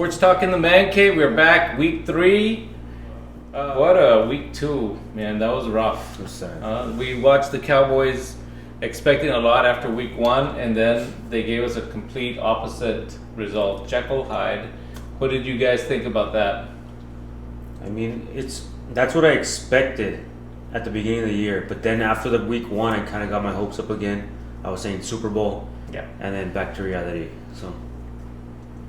Sports Talk in the Mancave. We're back, week 3. What a week 2, man. That was rough. It was sad. We watched the Cowboys expecting a lot after week 1, and then they gave us a complete opposite result. Jekyll Hyde. What did you guys think about that? I mean, that's what I expected at the beginning of the year. But then after the week 1, I kind of got my hopes up again. I was saying Super Bowl. Yeah. And then back to reality. So.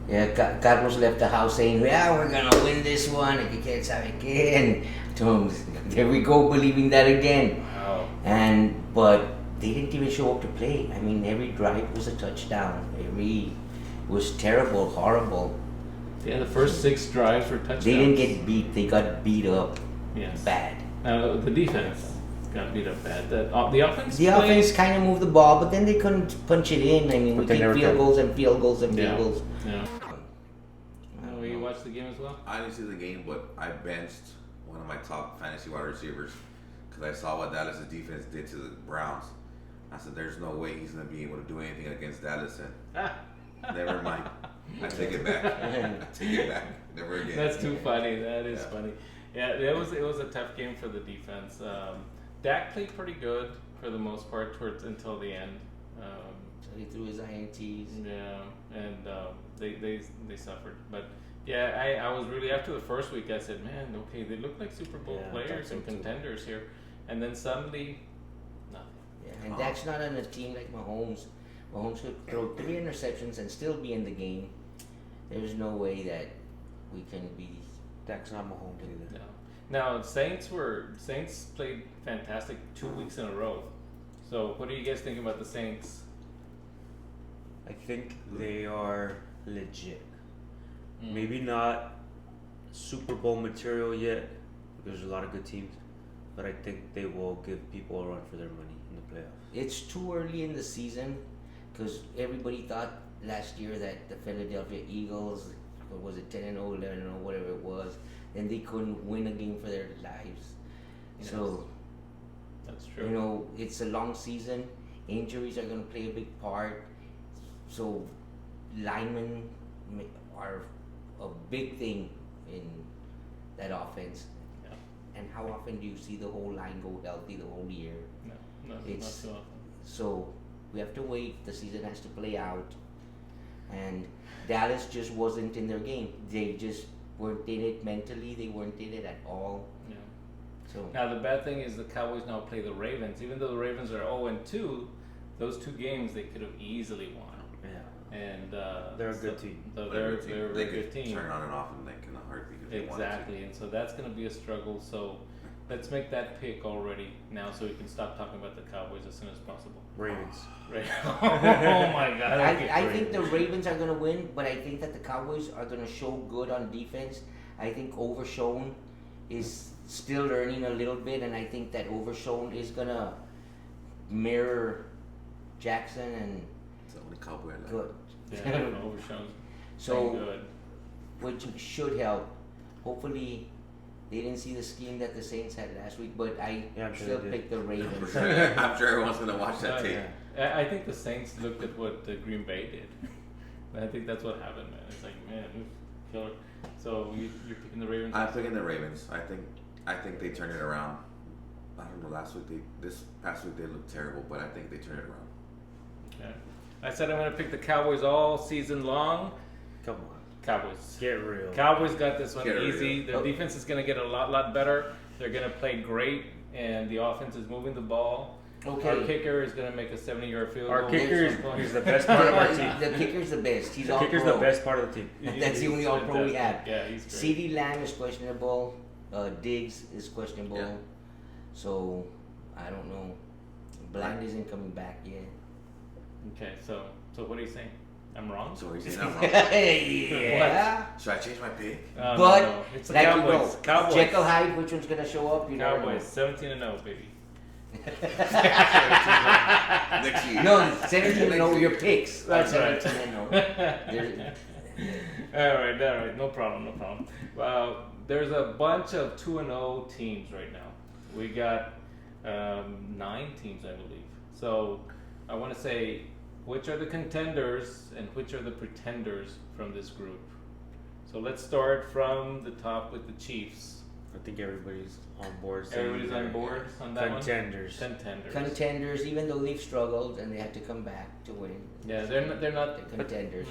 Yeah, Carlos left the house saying, "Yeah, we're gonna win this one." And you can't say again. There we go, believing that again. Wow. But they didn't even show up to play. I mean, every drive was a touchdown. It was terrible, horrible. Yeah, the first 6 drives were touchdowns. They didn't get beat. They got beat up. Yes. Bad. Now the defense got beat up bad. The offense. The offense kind of moved the ball, but then they couldn't punch it in. I mean, we kicked field goals and field goals and field goals. Yeah. You watched the game as well? I didn't see the game, but I benched one of my top fantasy wide receivers because I saw what Dallas' defense did to the Browns. I said, "There's no way he's going to be able to do anything against Dallas." And never mind. I take it back. Never again. That's too funny. That is funny. Yeah, it was a tough game for the defense. Dak played pretty good for the most part until the end. So he threw his INTs. Yeah, and they suffered. But yeah, I was really, after the first week, I said, man, okay, they look like Super Bowl players and contenders here. And then suddenly, nothing. Yeah, and Dak's not on a team like Mahomes. Mahomes could throw 3 interceptions and still be in the game. There's no way that we can be. Dak's not Mahomes either. No. Now, Saints played fantastic 2 weeks in a row. So what do you guys think about the Saints? I think they are legit. Maybe not Super Bowl material yet, because there's a lot of good teams, but I think they will give people a run for their money in the playoffs. It's too early in the season because everybody thought last year that the Philadelphia Eagles, what was it, 10-0, 11-0, whatever it was, then they couldn't win a game for their lives. Yes. So, That's true. it's a long season. Injuries are going to play a big part. So, linemen are a big thing in that offense. Yeah. And how often do you see the whole line go healthy the whole year? No, not It's- too often. So we have to wait. The season has to play out. And Dallas just wasn't in their game. They just weren't in it mentally. They weren't in it at all. Yeah. So Now the bad thing is the Cowboys now play the Ravens. Even though the Ravens are 0-2, those 2 games they could have easily won. Yeah. And They're a good team. So they're a They very good could team. turn on and off in a heartbeat if they wanted to. Exactly, and so that's going to be a struggle. So let's make that pick already now, so we can stop talking about the Cowboys as soon as possible. Ravens. Right? Oh my God! I think the Ravens are going to win, but I think that the Cowboys are going to show good on defense. I think Overshown is still learning a little bit, and I think that Overshown is going to mirror Jackson and It's the only cowboy I like. good. Yeah, Overshown. So, Good. which should help. Hopefully, they didn't see the scheme that the Saints had last week, but I I'm sure still they did. picked the Ravens. I'm sure everyone's gonna watch that Oh, tape. yeah. I think the Saints looked at what Green Bay did. I think that's what happened, man. It's like, man, killer. So you're picking the Ravens? I'm picking the Ravens. I think they turned it around. I don't know. This past week they looked terrible, but I think they turned it around. Okay. I said I'm going to pick the Cowboys all season long. Come on. Cowboys. Get real. Cowboys got this one Get easy. real. Their defense is going to get a lot better. They're going to play great, and the offense is moving the ball. Okay. Our kicker is going to make a 70-yard field goal. Our kicker at some point. is the best part of our team. The kicker's the best. He's The all kicker's pro. the best part of the team. That's the only all-pro we have. Yeah, he's great. CeeDee Lamb is questionable. Diggs is questionable. Yeah. So, I don't know. Bland isn't coming back yet. Okay, so what are you saying? I'm wrong? So he's saying I'm wrong. Yeah. Should I change my pick? But, no. It's the like Cowboys. you know, Cowboys. Jekyll Hyde, which one's going to show up? You never know. Cowboys. 17-0, baby. Next year. No, 17-0 your picks. That's right. 17-0. All right, no problem. There's a bunch of 2-0 teams right now. We got 9 teams, I believe. So I want to say which are the contenders and which are the pretenders from this group. So let's start from the top with the Chiefs. I think everybody's on board. saying Everybody's on they're board on that contenders. one? Contenders. Contenders, even though they've struggled and they have to come back to win. Yeah, they're not. They're contenders.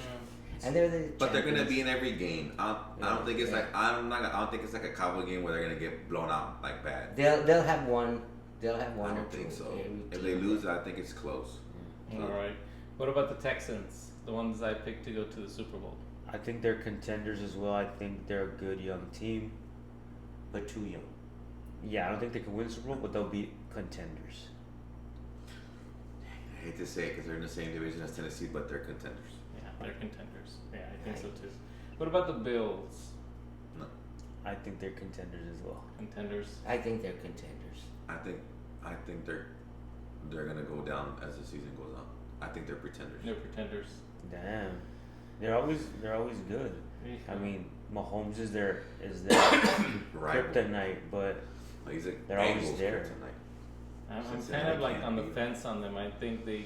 And they're the But they're gonna champions. be in every game. I don't think it's like I don't think it's like a Cowboy game where they're gonna get blown out like bad. They'll have one. They'll have one I or don't two. think so. Every If they team. lose, I think it's close. All right. What about the Texans? The ones I picked to go to the Super Bowl. I think they're contenders as well. I think they're a good young team. But too young. Yeah, I don't think they can win Super Bowl, but they'll be contenders. I hate to say it because they're in the same division as Tennessee, but they're contenders. Yeah, they're contenders. Yeah, I think so too. What about the Bills? I think they're contenders as well. Contenders. I think they're contenders. I think they're gonna go down as the season goes on. I think they're pretenders. They're pretenders. Damn, they're always good. I mean, Mahomes is their Rival. kryptonite, but He's a they're always Bengals there. kryptonite. I'm Since kind then, of they like can't on the beat. fence on them. I think they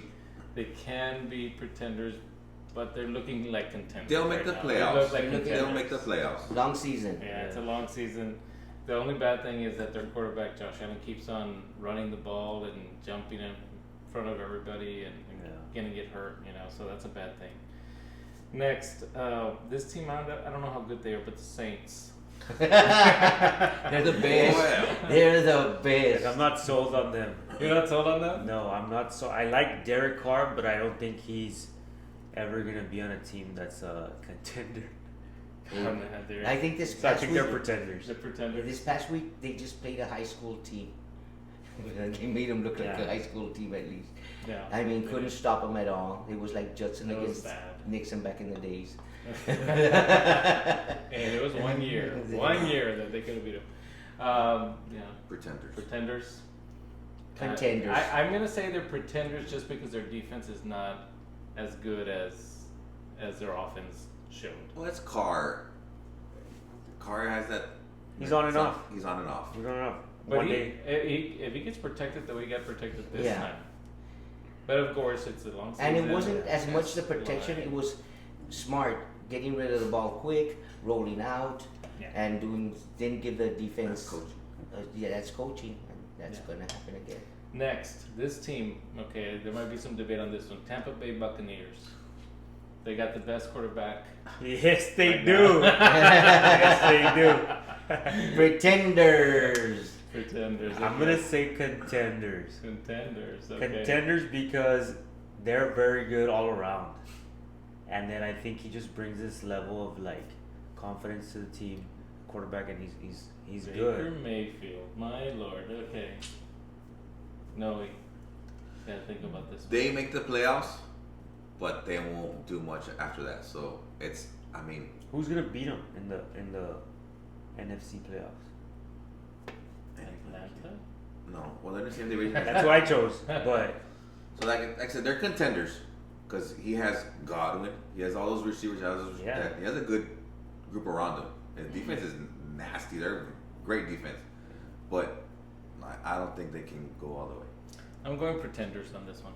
can be pretenders, but they're looking like contenders. They'll make right the now. They playoffs. look like They'll contenders. make the playoffs. Long season. Yeah, it's a long season. The only bad thing is that their quarterback Josh Allen keeps on running the ball and jumping in front of everybody and gonna get hurt. So that's a bad thing. Next, this team I don't know how good they are, but the Saints. They're the best. Well. They're the best. I'm not sold on them. You're not sold on that? No, I'm not. So I like Derek Carr, but I don't think he's ever gonna be on a team that's a contender. I think this So I past think week, they're pretenders. They're pretenders. this past week they just played a high school team. They made them look like a Yeah. high school team at least. Yeah. I mean, couldn't stop them at all. It was like Judson It was against bad. Nixon back in the days. And it was 1 year. 1 year that they could have beat them. Yeah. Pretenders. Pretenders. Contenders. I'm gonna say they're pretenders just because their defense is not as good as their offense showed. Well, it's Carr. Carr has that. He's on and off. He's on and off. We don't know. But One he, day, if he gets protected the way he got protected this Yeah. time. But of course, it's a long season. And it wasn't as much the It's protection, like- it was smart, getting rid of the ball quick, rolling out, Yeah. and didn't give the That's defense. coaching. Yeah, that's coaching, and that's Yeah. going to happen again. Next, this team, okay, there might be some debate on this one. Tampa Bay Buccaneers. They got the best quarterback. yes, they Right do. now. yes, they do. Pretenders. Pretenders. I'm gonna say contenders. Contenders. Okay. Contenders because they're very good all around, and then I think he just brings this level of like confidence to the team, quarterback, and he's Baker good. Mayfield. My lord. Okay. No, we gotta think about this. They make the playoffs, but they won't do much after that. So it's. I mean, Who's gonna beat him in the NFC playoffs? Atlanta. no. Well, they're in the same division. That's who I chose, but So like I said, they're contenders because he has Godwin. He has all those receivers. Yeah. He has a good group around him. His defense is nasty. They're great defense, but I don't think they can go all the way. I'm going pretenders on this one.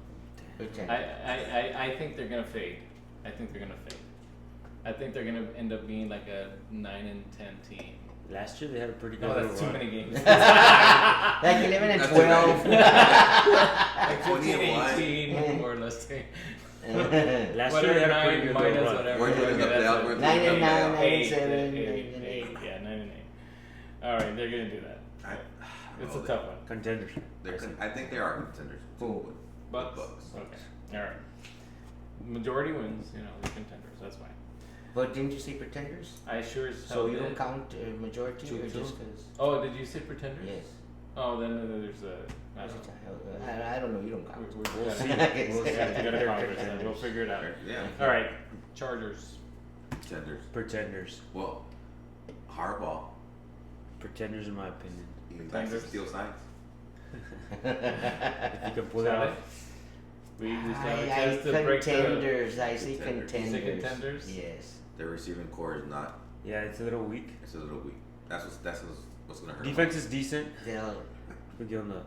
Pretenders. I think they're gonna fade. I think they're gonna fade. I think they're gonna end up being like a 9-10 team. last year they had a pretty good No, little that's too run. many games. Like 11 and That's 12. Like 20 and 1. 18, more or less. Last year Whatever, they had a 9 pretty good minus little run. whatever. We're doing the Okay, that's playoff. it. We're doing 9 and the 9, playoff. 9 and Eight, 7. yeah, 9 and 8. All right, they're gonna do that. It's a tough one. Contenders. I think they are contenders. Who? Bucks. Bucks. Okay. All right. Majority wins. They're contenders. That's fine. But didn't you say pretenders? I sure as So hell you did. don't count majority or 2-2? just because? Oh, did you say pretenders? Yes. Oh, then there's a. I don't know. I don't know. You don't count. We'll see. We'll see. Okay. We got a Congress then. We'll figure it out. Yeah. All right. Chargers. Contenders. Pretenders. Well, Harbaugh. Pretenders in my opinion. He likes to Contenders. steal signs. If you can pull it Sorry? off. We just have a I chance to break the. contenders. I say Contenders. contenders. You say contenders? Yes. Their receiving core is not. Yeah, it's a little weak. It's a little weak. That's what's gonna hurt. them. Defense is decent. They'll. We give them the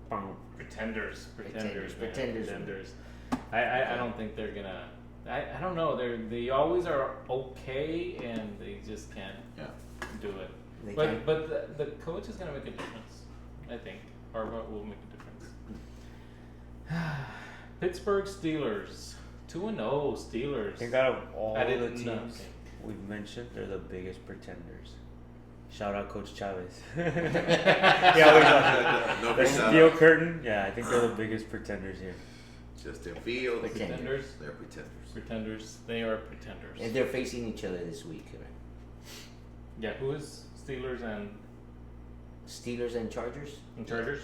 bang. Pretenders. Pretenders, Man. pretenders. Pretenders. I don't think they're gonna. I don't know. They always are okay, and they just can't Yeah. do it. They But can't. the coach is gonna make a difference. I think Harbaugh will make a difference. Pittsburgh Steelers, 2-0 Steelers. I think out of all I the didn't teams know. we've mentioned, they're the biggest pretenders. Shout out Coach Chavez. No The big steel shout. curtain. Yeah, I think they're the biggest pretenders here. Justin Fields. Pretenders. They're pretenders. Pretenders. They are pretenders. And they're facing each other this week, right? Yeah, who is Steelers and Steelers and Chargers. Chargers?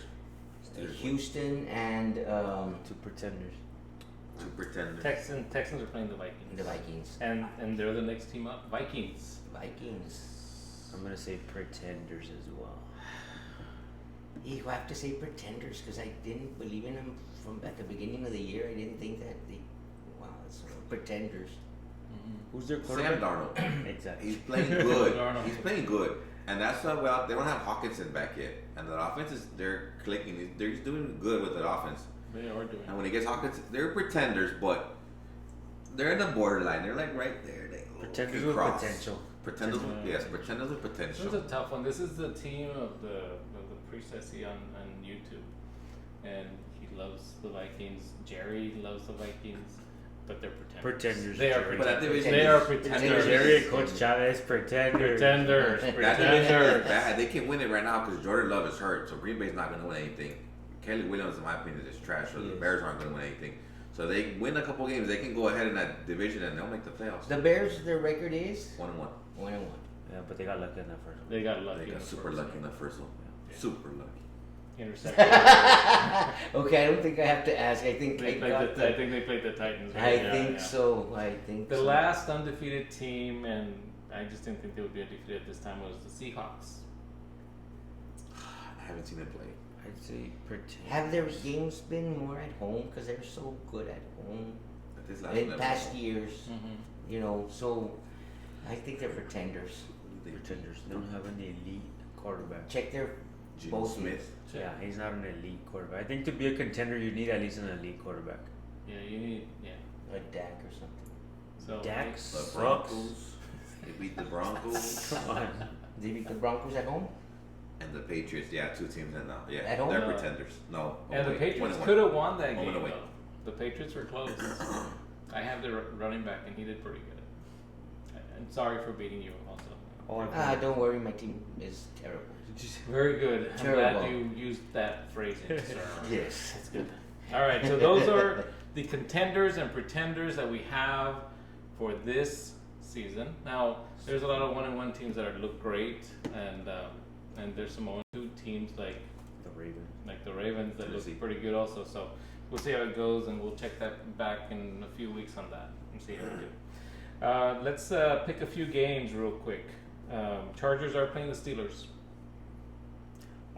Steelers Houston and Two pretenders. Two pretenders. Texans are playing the Vikings. the Vikings. And they're the next team up. Vikings. Vikings. I'm gonna say pretenders as well. You have to say pretenders because I didn't believe in them from at the beginning of the year. I didn't think that they. Wow, it's pretenders. Who's their Sam quarterback? Darnold. Exactly. He's playing good. Darnold. He's playing good. And that's why they don't have Hawkinson back yet. And the offense is, they're clicking. They're doing good with the offense. They are doing. And when he gets Hawkinson, they're pretenders, but they're in the borderline. They're like right there. They Pretenders can with cross. potential. Pretenders, Yeah. yes, pretenders with This is potential. a tough one. This is the team of the priest I see on YouTube, and he loves the Vikings. Jerry loves the Vikings, but they're pretenders. Pretenders, They are Jerry. But that pretenders. division They are is- pretenders. Jerry and Coach Chavez, pretenders. Pretenders. That division is Pretenders. bad. They can win it right now because Jordan Love is hurt, so Green Bay's not going to win anything. Kelly Williams, in my opinion, is trash. So the Yes. Bears aren't going to win anything. So they win a couple games, they can go ahead in that division and they'll make the playoffs. The Bears, their record is 1-1. 1-1. Yeah, but they got lucky in that first one. They got lucky. They in got the super first lucky one. in the first one. Yeah. Super lucky. Interception. Okay, I don't think I have to ask. I think They I played got I think they played the Titans. Right? I Yeah, think yeah. so. I think The so. last undefeated team, and I just didn't think they would be undefeated at this time, was the Seahawks. I haven't seen them play. I'd say pretenders. Have their games been more at home because they're so good at home But this last in one, past years? Mm-hmm. You know, so I think they're pretenders. Pretenders. They don't have an elite quarterback. Check their Geno both Smith. Yeah, he's not an elite quarterback. I think to be a contender, you need at least an elite quarterback. Yeah, you need a Dak or something. So Dak The sucks. Broncos. They beat the Broncos. Come on. They beat the Broncos at home. And the Patriots. Yeah, two teams in now. Yeah, At home? they're No. pretenders. No. And the away. Patriots 1-1. could have won that Home and game away. though. The Patriots were close. I have the running back, and he did pretty good. I'm sorry for beating you also. All I Don't worry, my team is terrible. Very good. I'm Terrible. glad you used that phrasing, sir. Yes. That's good. All right, so those are the contenders and pretenders that we have for this season. Now, there's a lot of 1-1 teams that look great, and there's some 0-2 teams like the Ravens. the Ravens that Tennessee. look pretty good also. So we'll see how it goes, and we'll check that back in a few weeks on that and see how we do. Let's pick a few games real quick. Chargers are playing the Steelers.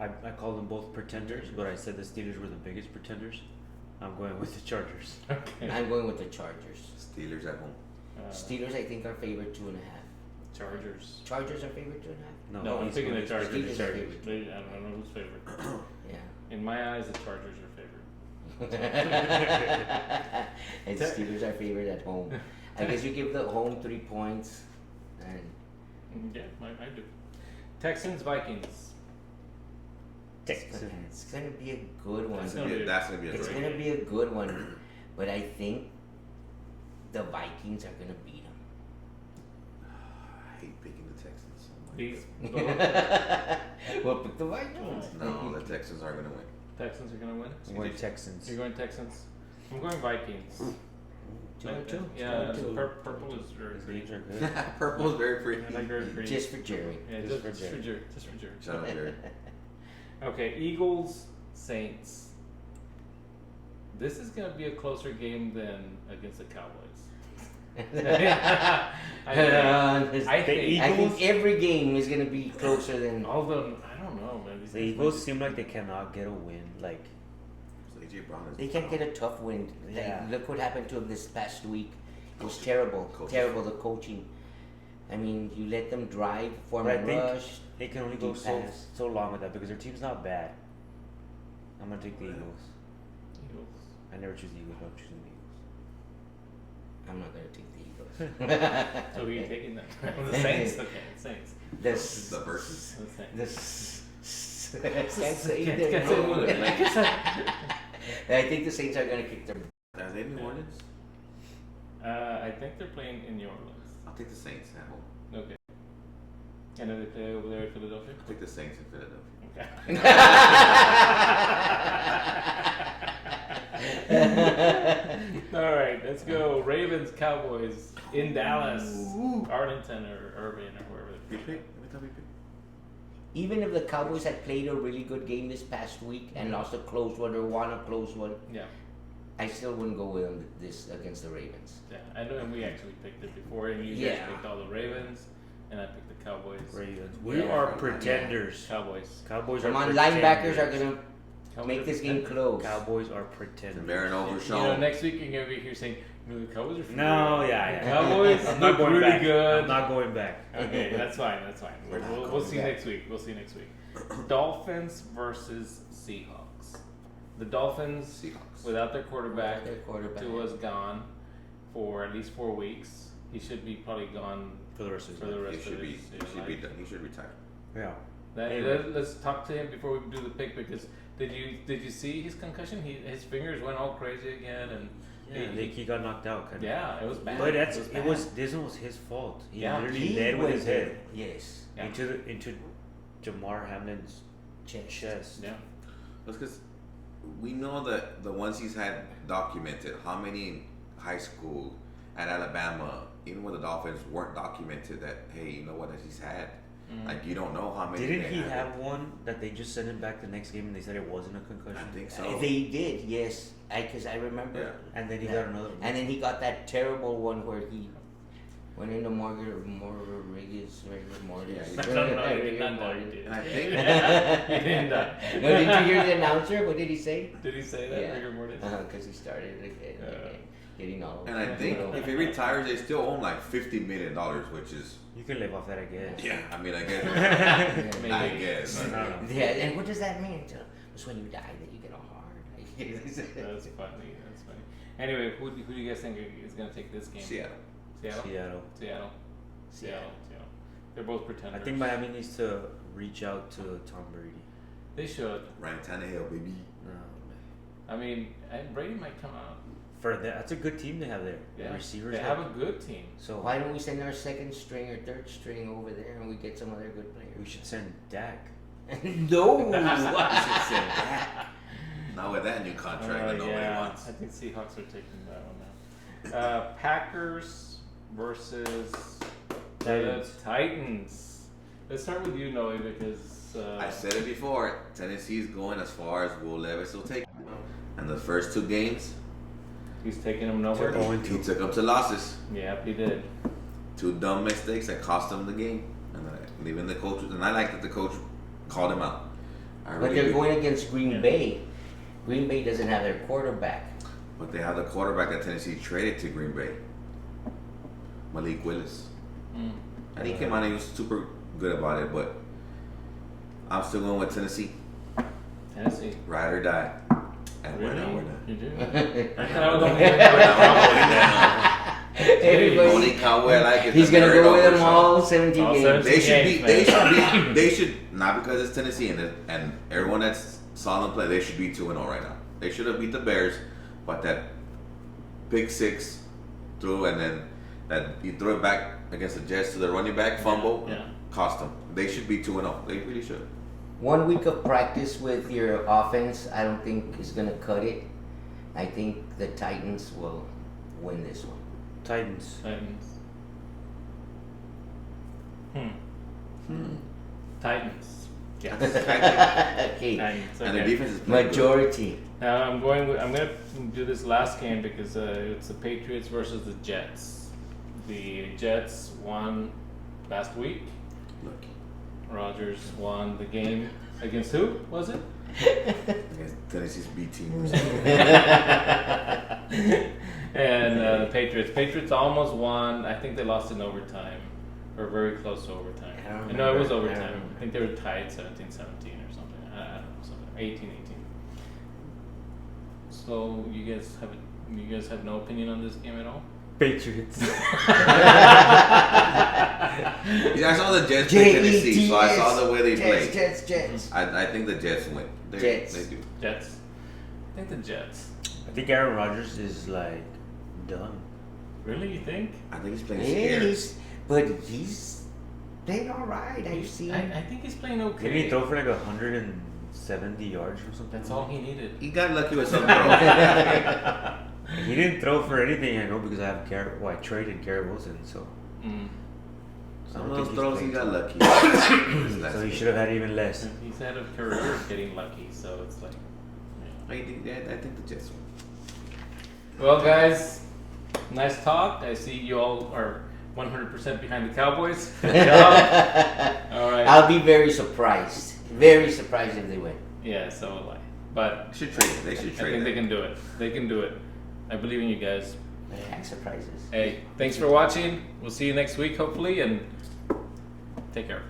I call them both pretenders, but I said the Steelers were the biggest pretenders. I'm going with the Chargers. Okay. I'm going with the Chargers. Steelers at home. Steelers, I think, are favored 2.5. Chargers. Chargers are favored 2.5. No, I'm he's picking the going Chargers. Steelers are Chargers. favored. I don't know who's favorite. Yeah. In my eyes, the Chargers are favored. And Steelers are favored at home. I guess you give the home 3 points, and Yeah, I do. Texans, Vikings. Texans. it's gonna be a good one. It's gonna be- That's gonna be a It's great gonna be a good one, but I think the Vikings are gonna beat them. I hate picking the Texans. Oh my These Well, pick the Vikings. God. No, the Texans are gonna win. Texans are gonna win. I'm going Texans. You're going Texans. I'm going Vikings. 2-2. Yeah, 2-2. purple is very These pretty. games are good. Purple's very pretty. I like very pretty. Just for Jerry. Yeah, Just just for for Jerry. Jerry. Just for Jerry. Shout out Jerry. Okay, Eagles, Saints. This is gonna be a closer game than against the Cowboys. I I think think every game is gonna be closer than. all the I don't know, man. These The things Eagles might seem like they cannot get a win. Like, So AJ Brown is They can't get a tough win. Yeah. Like, look what happened to them this past week. It was terrible. Coaching. Terrible, the coaching. I mean, you let them drive, form But I a think rush. they can only go Deep so pass. so long with that because their team's not bad. I'm gonna take the Eagles. Eagles. I never choose the Eagles, but I'm choosing the Eagles. I'm not gonna take the Eagles. So who are you taking then? The Saints. Okay, Saints. The verses. The Saints. Can't say Can't their say name. it. I think the Saints are gonna kick their. Are they New Orleans? I think they're playing in New Orleans. I'll take the Saints at home. Okay. And then they play over there in Philadelphia? I'll take the Saints in Philadelphia. All right, let's go. Ravens, Cowboys in Dallas, Arlington, or Irving, or wherever. We pick. Every time we pick. Even if the Cowboys had played a really good game this past week and lost a close one or won a close one, Yeah, I still wouldn't go with them this against the Ravens. yeah. I know, and we actually picked it before, and you guys picked all the Ravens, and I picked the Cowboys. Ravens. We Yeah. are pretenders. Cowboys. Cowboys Come are on, pretenders. linebackers are gonna Cowboys make are this game pretenders. close. Cowboys are pretenders. Baron You know, Overshown. next week you're gonna be here saying, "No, the Cowboys are." No, yeah. Cowboys I'm look not going really back. good. I'm not going back. Okay, that's fine. That's fine. We're not We'll going see back. next week. We'll see next week. Dolphins versus Seahawks. The Dolphins, Seahawks. without their quarterback, Their quarterback. Tua's gone for at least 4 weeks. He should be probably gone For the rest of for the the He rest should of be. his He should be. life. Done. He should retire. Yeah. Let's talk to him before we do the pick, because did you see his concussion? His fingers went all crazy again, and Yeah, I think he got knocked out. Kind of. yeah, it was bad. But bad. this one was his fault. He Yeah. literally He led with went his there. head Yes. Yeah. into Jamar Hamlin's chest. Yeah. That's because we know that the ones he's had documented, how many in high school at Alabama, even when the Dolphins weren't documented, that hey, you know what, that he's had. Like you don't know how many. Didn't they he had. have one that they just sent him back the next game and they said it wasn't a concussion? I think so. They did, yes. Because I remember. Yeah. And then he that. got another one. And then he got that terrible one where he went into Mortgage. Yeah, he No, he did not die. He did. And I think He didn't die. No, did you hear the announcer? What did he say? Did he say that? Yeah. Rigor mortis? Because he started again, getting all. and I think if he retires, they still own like $50 million, which is You can live off that, I guess. yeah. I mean, I guess. Maybe. I guess. I don't know. Yeah, and what does that mean? It's when you die that you get all hard. That's funny. That's funny. Anyway, who do you guys think is going to take this game? Seattle. Seattle? Seattle. Seattle. They're both pretenders. I think Miami needs to reach out to Tom Brady. They should. Ryan Tannehill, baby. I mean, and Brady might come out. For that, that's a good team they have there. Yeah. The receivers. They have a good team. So Why don't we send our second string or third string over there and we get some other good we players? should send Dak. No. You should say that. Not with that new contract that nobody yeah, wants. I think Seahawks are taking that one now. Packers versus the Titans. Let's start with you, Noe, because I said it before. Tennessee's going as far as Will Levis will take. And the first two games, he's taking them nowhere. he took them to losses. Yep, he did. Two dumb mistakes that cost them the game. And even the coach, and I like that the coach called him out. But they're going against Green Bay. Green Bay doesn't have their quarterback. But they have the quarterback that Tennessee traded to Green Bay, Malik Willis. And he came out and he was super good about it, but I'm still going with Tennessee. Tennessee. Ride or die. And we're done. You do? We're Everybody- The only cowboy I like is He's the gonna Baron go with them Overshown. all 17 All games. 17. They should not because it's Tennessee and everyone that's saw them play, they should be 2-0 right now. They should have beat the Bears, but that pick six threw and then that he threw it back against the Jets to the running back fumble cost them. They should be 2-0. They really should. 1 week of practice with your offense, I don't think is gonna cut it. I think the Titans will win this one. Titans. Titans. Yes. Okay. Titans. And their Okay. defense is pretty good. Majority. Now I'm gonna do this last game because it's the Patriots versus the Jets. The Jets won last week. Lucky. Rodgers won the game against who was it? Against Tennessee's B team. And the Patriots almost won. I think they lost in overtime, or very close to overtime. I don't No, it was remember. I overtime. don't I think they were tied 17-17 or something. I don't know, something 18-18. So you guys have no opinion on this game at all? Patriots. Yeah, I saw the Jets play Tennessee, so I saw the way they played. Jets. I think the Jets win. Jets. They do. Jets. I think the Jets. I think Aaron Rodgers is like done. Really, you think? I think he's playing Yeah, scared. he's playing all right. I've seen. I think he's playing okay. Didn't he throw for like 170 yards or something? That's all he needed. He got lucky with some throws. He didn't throw for anything, I know, because I have I traded Garrett Wilson, so. Mm. I Some don't of think those he's throws he played. got lucky. So he should have had even less. He's had a career of getting lucky, so it's like. I think the Jets win. Well, guys, nice talk. I see you all are 100% behind the Cowboys. Good job. All right. I'll be very surprised. Very surprised if they win. Yeah, so will I. But They should trade it. They should I trade think it. they can do it. They can do it. I believe in you guys. Tax surprises. Hey, thanks for watching. We'll see you next week, hopefully, and take care.